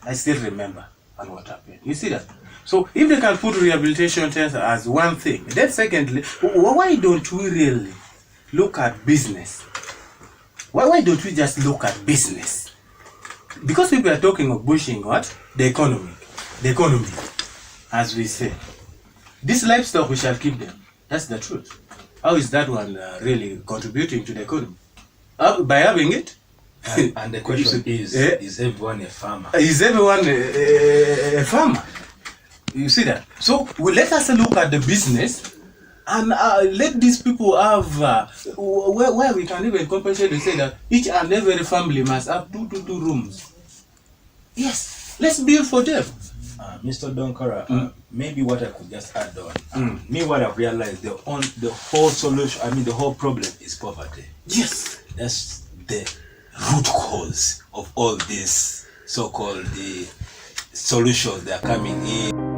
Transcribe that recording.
I still remember and what happened. You see that? So if they can put rehabilitation centers as one thing, then secondly, why don't we really look at business? Why don't we just look at business? Because people are talking of pushing what? The economy, as we say. This livestock, we shall keep them. That's the truth. How is that one really contributing to the economy? By having it? And the question is everyone a farmer? Is everyone a farmer? You see that? So let us look at the business and let these people have where we can even compensate to say that each and every family must have two rooms. Yes, let's build for them. Mr. Odongkara, maybe what I could just add on. Me, what I've realized, the whole solution, the whole problem is poverty. Yes. That's the root cause of all these so-called the solutions that are coming in.